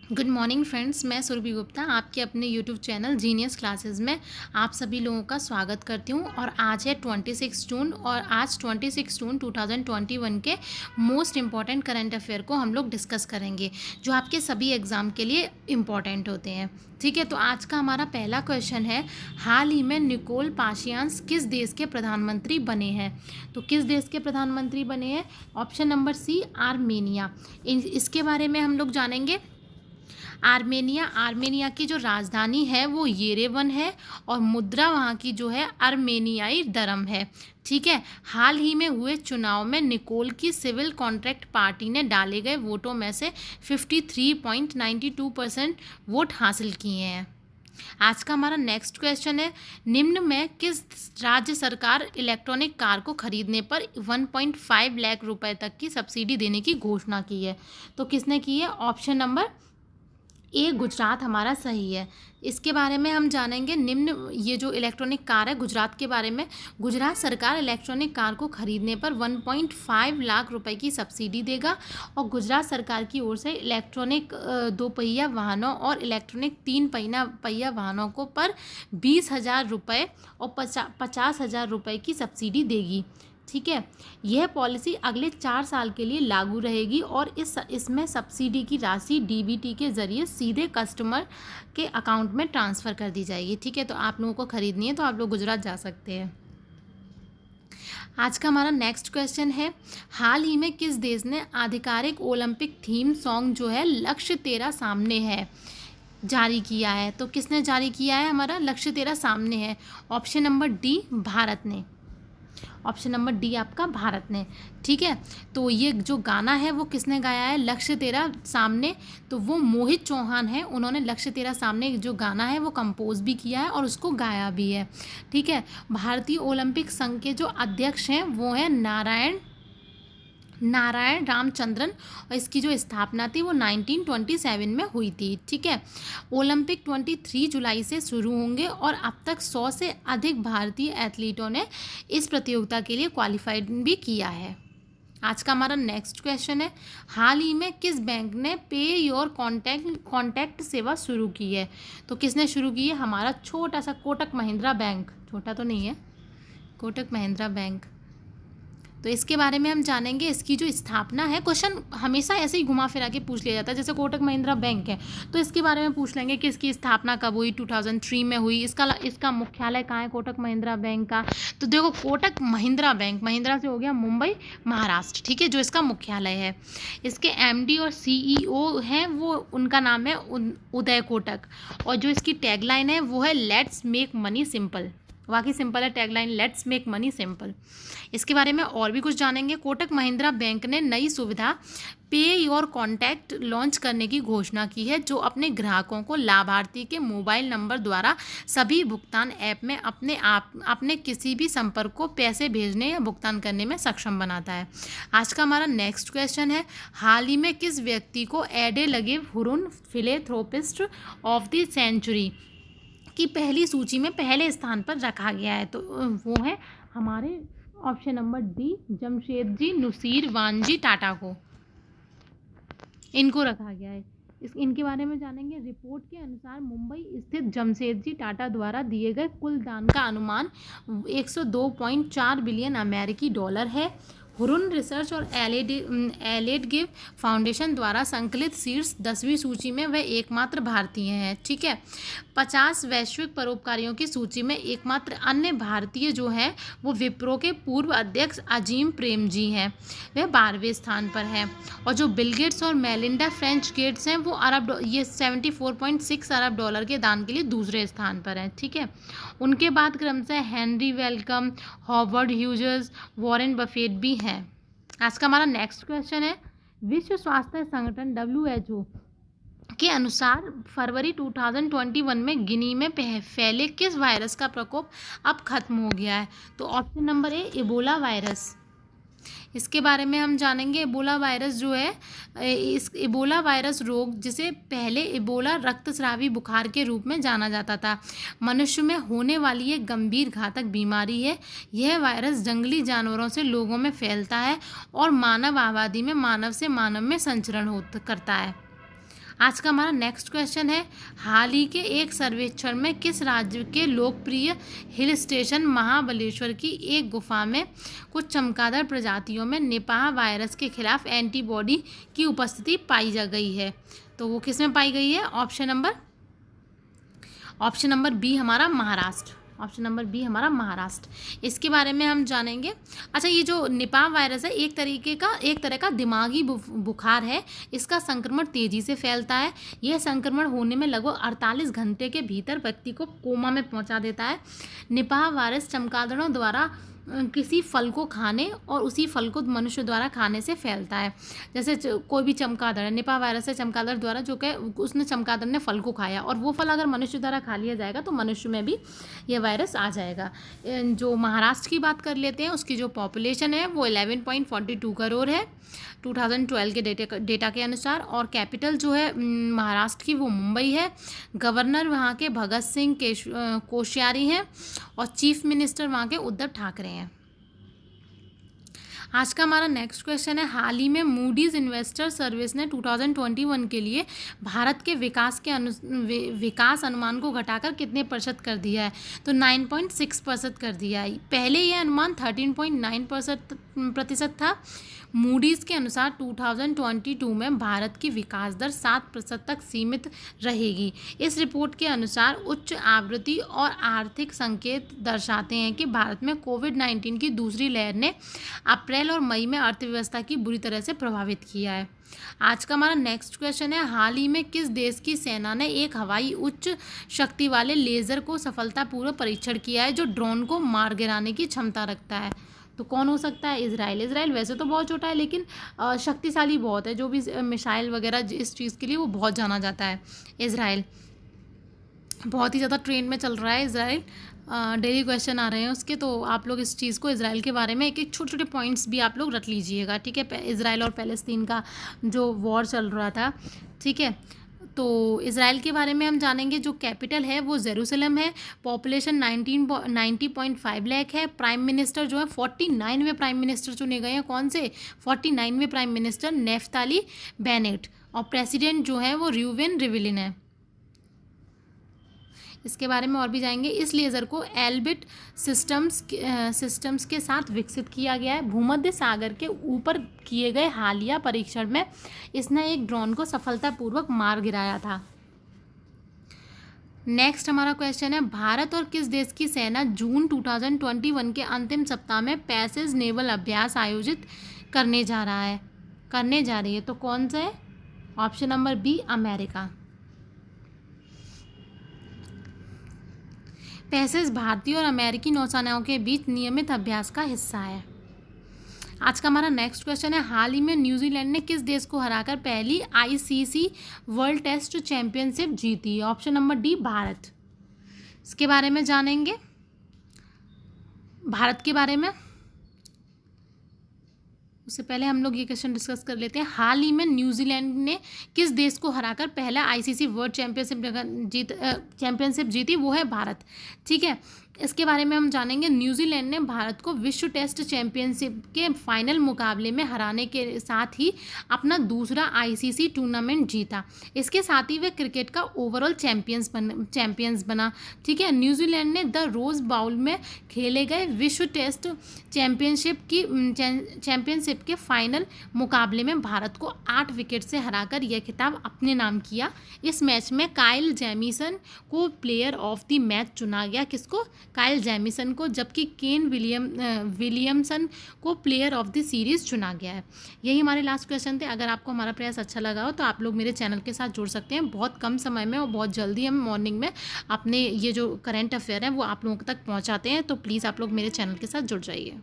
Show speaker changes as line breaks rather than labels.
Good morning friends, मैं सुरभि गुप्ता आपके अपने यूट्यूब चैनल जीनियस क्लासेस में आप सभी लोगों का स्वागत करती हूँ। और आज है 26 जून और आज 26 जून 2021 के मोस्ट इम्पॉर्टेंट करंट अफेयर को हम लोग डिस्कस करेंगे जो आपके सभी एग्ज़ाम के लिए इम्पॉर्टेंट होते हैं। ठीक है, तो आज का हमारा पहला क्वेश्चन है, हाल ही में निकोल पाशियान किस देश के प्रधानमंत्री बने हैं? तो किस देश के प्रधानमंत्री बने हैं? Option number C, Armenia. इसके बारे में हम लोग जानेंगे। आर्मेनिया की जो राजधानी है वो येरेवन है और मुद्रा वहाँ की जो है अर्मेनियाई दरम है। ठीक है, हाल ही में हुए चुनाव में निकोल की सिविल कॉन्ट्रैक्ट पार्टी ने डाले गए वोटों में से 53.92% वोट हासिल किए हैं। आज का हमारा नेक्स्ट क्वेश्चन है, निम्न में किस राज्य सरकार इलेक्ट्रॉनिक कार को खरीदने पर 1.5 लाख रुपए तक की सब्सिडी देने की घोषणा की है? तो किसने की है? ऑप्शन नंबर ए, गुजरात हमारा सही है। इसके बारे में हम जानेंगे। निम्न ये जो इलेक्ट्रॉनिक कार है गुजरात के बारे में, गुजरात सरकार इलेक्ट्रॉनिक कार को खरीदने पर 1.5 लाख रुपए की सब्सिडी देगा और गुजरात सरकार की ओर से इलेक्ट्रॉनिक दो पहिया वाहनों और इलेक्ट्रॉनिक तीन पहिया वाहनों को पर 20,000 रुपये और 50,000 रुपये की सब्सिडी देगी। ठीक है, यह पॉलिसी अगले 4 साल के लिए लागू रहेगी और इसमें सब्सिडी की राशि डीबीटी के ज़रिए सीधे कस्टमर के अकाउंट में ट्रांसफ़र कर दी जाएगी। ठीक है, तो आप लोगों को ख़रीदनी है तो आप लोग गुजरात जा सकते हैं। आज का हमारा नेक्स्ट क्वेश्चन है, हाल ही में किस देश ने आधिकारिक ओलंपिक थीम सॉन्ग जो है लक्ष्य तेरा सामने है जारी किया है? तो किसने जारी किया है? हमारा लक्ष्य तेरा सामने है। ऑप्शन नंबर डी, भारत ने। ऑप्शन नंबर डी आपका भारत ने। ठीक है, तो ये जो गाना है वो किसने गाया है? लक्ष्य तेरा सामने। तो वो मोहित चौहान है, उन्होंने लक्ष्य तेरा सामने जो गाना है वो कंपोज भी किया है और उसको गाया भी है। ठीक है, भारतीय ओलंपिक संघ के जो अध्यक्ष हैं वो हैं नारायण रामचंद्रन और इसकी जो स्थापना थी वो 1927 में हुई थी। ठीक है, ओलंपिक 23 जुलाई से शुरू होंगे और अब तक 100 से अधिक भारतीय एथलीटों ने इस प्रतियोगिता के लिए क्वालिफाइड भी किया है। आज का हमारा नेक्स्ट क्वेश्चन है, हाल ही में किस बैंक ने पे योर कॉन्टैक्ट सेवा शुरू की है? तो किसने शुरू की है? हमारा छोटा सा कोटक महिंद्रा बैंक। छोटा तो नहीं है, कोटक महिंद्रा बैंक। तो इसके बारे में हम जानेंगे। इसकी जो स्थापना है, क्वेश्चन हमेशा ऐसे ही घुमा फिरा के पूछ लिया जाता है, जैसे कोटक महिंद्रा बैंक है तो इसके बारे में पूछ लेंगे कि इसकी स्थापना कब हुई? 2003 में हुई। इसका मुख्यालय कहाँ है कोटक महिंद्रा बैंक का? तो देखो, कोटक महिंद्रा बैंक, महिंद्रा से हो गया मुंबई, महाराष्ट्र। ठीक है, जो इसका मुख्यालय है। इसके एमडी और सीईओ हैं वो, उनका नाम है उदय कोटक और जो इसकी टैगलाइन है वो है लेट्स मेक मनी सिंपल। वाकई सिंपल है tagline, let's make money simple. इसके बारे में और भी कुछ जानेंगे। कोटक महिंद्रा बैंक ने नई सुविधा पे योर कॉन्टैक्ट लॉन्च करने की घोषणा की है जो अपने ग्राहकों को लाभार्थी के मोबाइल नंबर द्वारा सभी भुगतान ऐप में अपने किसी भी संपर्क को पैसे भेजने या भुगतान करने में सक्षम बनाता है। आज का हमारा नेक्स्ट क्वेश्चन है, हाल ही में किस व्यक्ति को एडे लगे Hurun philanthropist of the century की पहली सूची में पहले स्थान पर रखा गया है? तो वो है हमारे option number D, Jamsetji Nusserwanji Tata को इनको रखा गया है। इनके बारे में जानेंगे। रिपोर्ट के अनुसार मुंबई स्थित जमशेदजी टाटा द्वारा दिए गए कुल दान का अनुमान 102.4 बिलियन अमेरिकी डॉलर है। हुरुन रिसर्च और एलेड गिव फाउंडेशन द्वारा संकलित शीर्ष 10वीं सूची में वह एकमात्र भारतीय हैं। ठीक है, 50 वैश्विक परोपकारियों की सूची में एकमात्र अन्य भारतीय जो हैं वो विप्रो के पूर्व अध्यक्ष अजीम प्रेमजी हैं, वह 12वें स्थान पर हैं। और जो बिल गेट्स और मेलिंडा फ्रेंच गेट्स हैं वो ये 74.6 अरब डॉलर के दान के लिए दूसरे स्थान पर हैं। ठीक है, उनके बाद क्रमशः Henry welcome, Howard Hughes, Warren Buffett भी हैं। आज का हमारा नेक्स्ट क्वेश्चन है, विश्व स्वास्थ्य संगठन WHO के अनुसार फरवरी 2021 में गिनी में फैले किस वायरस का प्रकोप अब खत्म हो गया है? तो option number A, Ebola virus. इसके बारे में हम जानेंगे। इबोला वायरस जो है, इस इबोला वायरस रोग जिसे पहले इबोला रक्तस्रावी बुखार के रूप में जाना जाता था, मनुष्य में होने वाली एक गंभीर घातक बीमारी है। यह वायरस जंगली जानवरों से लोगों में फैलता है और मानव आबादी में मानव से मानव में संचरण करता है। आज का हमारा नेक्स्ट क्वेश्चन है, हाल ही के एक सर्वेक्षण में किस राज्य के लोकप्रिय हिल स्टेशन महाबलेश्वर की एक गुफा में कुछ चमगादड़ प्रजातियों में निपाह वायरस के खिलाफ एंटीबॉडी की उपस्थिति पाई जा गई है? तो वो किस में पाई गई है? ऑप्शन नंबर बी हमारा महाराष्ट्र। ऑप्शन नंबर बी हमारा महाराष्ट्र। इसके बारे में हम जानेंगे। अच्छा, ये जो निपाह वायरस है एक तरह का दिमागी बुखार है। इसका संक्रमण तेज़ी से फैलता है। यह संक्रमण होने में लगभग 48 घंटे के भीतर व्यक्ति को कोमा में पहुंचा देता है। निपाह वायरस चमगादड़ों द्वारा किसी फल को खाने और उसी फल को मनुष्य द्वारा खाने से फैलता है। जैसे कोई भी चमगादड़ है, निपाह वायरस है चमगादड़ द्वारा, जो कि उसने चमगादड़ ने फल को खाया और वो फल अगर मनुष्य द्वारा खा लिया जाएगा तो मनुष्य में भी ये वायरस आ जाएगा। जो महाराष्ट्र की बात कर लेते हैं, उसकी जो पॉपुलेशन है वो 11.42 करोड़ है 2012 के डेटा के अनुसार। और कैपिटल जो है महाराष्ट्र की वो मुंबई है। गवर्नर वहाँ के भगत सिंह कोश्यारी हैं और चीफ मिनिस्टर वहाँ के उद्धव ठाकरे हैं। आज का हमारा नेक्स्ट क्वेश्चन है, हाल ही में मूडीज इन्वेस्टर सर्विस ने 2021 के लिए भारत के विकास अनुमान को घटाकर कितने प्रतिशत कर दिया है? तो 9.6% कर दिया है। पहले यह अनुमान 13.9% था। मूडीज़ के अनुसार 2022 में भारत की विकास दर 7% तक सीमित रहेगी। इस रिपोर्ट के अनुसार उच्च आवृत्ति और आर्थिक संकेत दर्शाते हैं कि भारत में कोविड-19 की दूसरी लहर ने अप्रैल और मई में अर्थव्यवस्था की बुरी तरह से प्रभावित किया है। आज का हमारा नेक्स्ट क्वेश्चन है, हाल ही में किस देश की सेना ने एक हवाई उच्च शक्ति वाले लेज़र को सफलतापूर्वक परीक्षण किया है जो ड्रोन को मार गिराने की क्षमता रखता है? तो कौन हो सकता है? इजराइल वैसे तो बहुत छोटा है लेकिन शक्तिशाली बहुत है। जो भी मिसाइल वगैरह इस चीज़ के लिए वो बहुत जाना जाता है। इजराइल बहुत ही ज़्यादा ट्रेंड में चल रहा है। इजराइल डेली क्वेश्चन आ रहे हैं उसके, तो आप लोग इस चीज़ को, इजराइल के बारे में एक एक छोटे छोटे पॉइंट्स भी आप लोग रख लीजिएगा, ठीक है। इजराइल और पैलेस्तीन का जो वॉर चल रहा था, ठीक है। तो इजराइल के बारे में हम जानेंगे। जो कैपिटल है वो जेरूसलम है। पॉपुलेशन 90.5 लाख है। प्राइम मिनिस्टर जो है 49वें प्राइम मिनिस्टर चुने गए हैं। कौन से? 49वें प्राइम मिनिस्टर नेफ्ताली बेनेट। और प्रेसिडेंट जो है वो रूवेन रिवलिन है। इसके बारे में और भी जाएंगे। इस लेज़र को एल्बिट सिस्टम्स के साथ विकसित किया गया है। भूमध्य सागर के ऊपर किए गए हालिया परीक्षण में इसने एक ड्रोन को सफलतापूर्वक मार गिराया था। नेक्स्ट हमारा क्वेश्चन है, भारत और किस देश की सेना जून 2021 के अंतिम सप्ताह में पैसेज नेवल अभ्यास आयोजित करने जा रही है? तो कौन सा है? Option number B America. Passage भारतीय और अमेरिकी नौसेनाओं के बीच नियमित अभ्यास का हिस्सा है। आज का हमारा नेक्स्ट क्वेश्चन है, हाल ही में न्यूजीलैंड ने किस देश को हराकर पहली आईसीसी वर्ल्ड टेस्ट चैंपियनशिप जीती? Option number D Bharat. इसके बारे में जानेंगे। भारत के बारे में उससे पहले हम लोग ये क्वेश्चन डिस्कस कर लेते हैं। हाल ही में न्यूजीलैंड ने किस देश को हराकर पहला आईसीसी वर्ल्ड चैंपियनशिप जीती? वो है भारत, ठीक है। इसके बारे में हम जानेंगे। न्यूजीलैंड ने भारत को विश्व टेस्ट चैंपियनशिप के फाइनल मुकाबले में हराने के साथ ही अपना दूसरा आईसीसी टूर्नामेंट जीता। इसके साथ ही वे क्रिकेट का ओवरऑल चैंपियंस बना, ठीक है। न्यूजीलैंड ने द रोज बाउल में खेले गए विश्व टेस्ट चैंपियनशिप के फाइनल मुकाबले में भारत को 8 विकेट से हराकर यह खिताब अपने नाम किया। इस मैच में काइल जेमिसन को प्लेयर ऑफ द मैच चुना गया। किसको? काइल जेमिसन को, जबकि केन विलियमसन को प्लेयर ऑफ द सीरीज़ चुना गया है। यही हमारे लास्ट क्वेश्चन थे। अगर आपको हमारा प्रयास अच्छा लगा हो तो आप लोग मेरे चैनल के साथ जुड़ सकते हैं। बहुत कम समय में और बहुत जल्दी हम मॉर्निंग में अपने ये जो करंट अफेयर है वो आप लोगों तक पहुंचाते हैं, तो प्लीज़ आप लोग मेरे चैनल के साथ जुड़ जाइए।